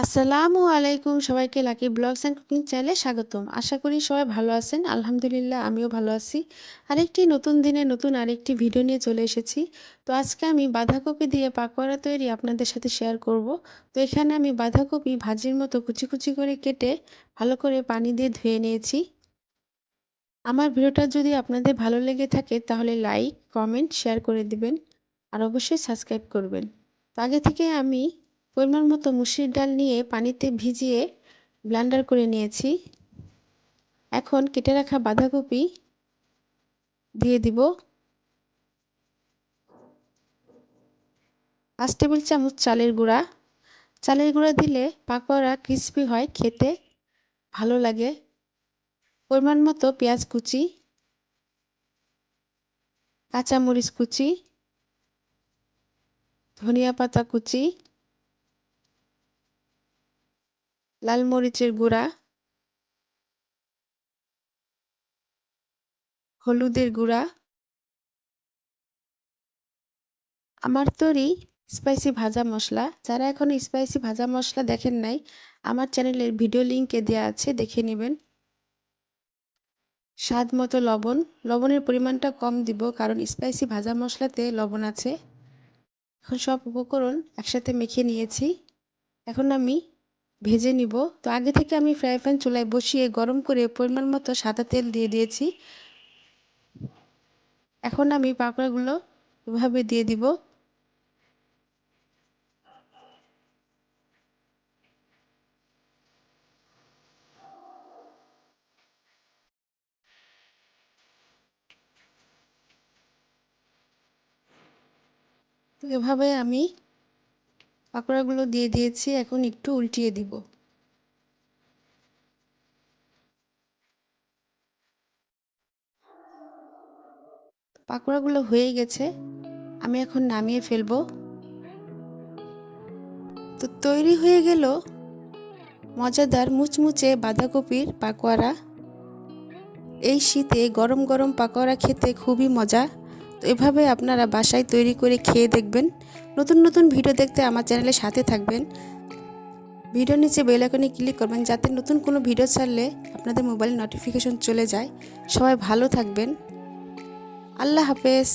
আসসালামু আলাইকুম, সবাইকে লাকি ব্লগস অ্যান্ড কুকিং চ্যানেলে স্বাগতম। আশা করি সবাই ভালো আছেন। আলহামদুলিল্লাহ আমিও ভালো আছি। আরেকটি নতুন দিনে নতুন আরেকটি ভিডিও নিয়ে চলে এসেছি। তো আজকে আমি বাঁধাকপি দিয়ে পাকোড়া তৈরি আপনাদের সাথে শেয়ার করব। তো এখানে আমি বাঁধাকপি ভাজির মতো কুচি কুচি করে কেটে ভালো করে পানি দিয়ে ধুয়ে নিয়েছি। আমার ভিডিওটা যদি আপনাদের ভালো লেগে থাকে তাহলে লাইক, কমেন্ট, শেয়ার করে দিবেন আর অবশ্যই সাবস্ক্রাইব করবেন। তো আগে থেকে আমি পরিমাণ মতো মুসুরির ডাল নিয়ে পানিতে ভিজিয়ে ব্লেন্ডার করে নিয়েছি। এখন কেটে রাখা বাঁধাকপি দিয়ে দিব। 5 টেবিল চামচ চালের গুঁড়া। চালের গুঁড়া দিলে পাকোড়া ক্রিস্পি হয়, খেতে ভালো লাগে। পরিমাণ মতো পেঁয়াজ কুচি, কাঁচামরিচ কুচি, ধনিয়া পাতা কুচি, লাল মরিচের গুঁড়া, হলুদের গুঁড়া। আমার তৈরি স্পাইসি ভাজা মশলা। যারা এখনো স্পাইসি ভাজা মশলা দেখেন নাই, আমার চ্যানেলের ভিডিও লিংকে দেওয়া আছে, দেখে নেবেন। স্বাদ মতো লবণ। লবণের পরিমাণটা কম দিব কারণ স্পাইসি ভাজা মশলাতে লবণ আছে। এখন সব উপকরণ একসাথে মেখে নিয়েছি। এখন আমি ভেজে নিব। তো আগে থেকে আমি ফ্রাই প্যান চুলায় বসিয়ে গরম করে পরিমাণ মতো সাদা তেল দিয়ে দিয়েছি। এখন আমি পাকোড়াগুলো এভাবে দিয়ে দিব। তো এভাবে আমি পাকোড়াগুলো দিয়ে দিয়েছি। এখন একটু উল্টিয়ে দিব। পাকোড়াগুলো হয়ে গেছে, আমি এখন নামিয়ে ফেলবো। তো তৈরি হয়ে গেল মজাদার মুচমুচে বাঁধাকপির পাকোড়া। এই শীতে গরম গরম পাকোড়া খেতে খুবই মজা। তো এভাবে আপনারা বাসায় তৈরি করে খেয়ে দেখবেন। নতুন নতুন ভিডিও দেখতে আমার চ্যানেলের সাথে থাকবেন। ভিডিওর নিচে বেল আইকনে ক্লিক করবেন যাতে নতুন কোনো ভিডিও ছাড়লে আপনাদের মোবাইলে নোটিফিকেশন চলে যায়। সবাই ভালো থাকবেন। আল্লাহ হাফেজ।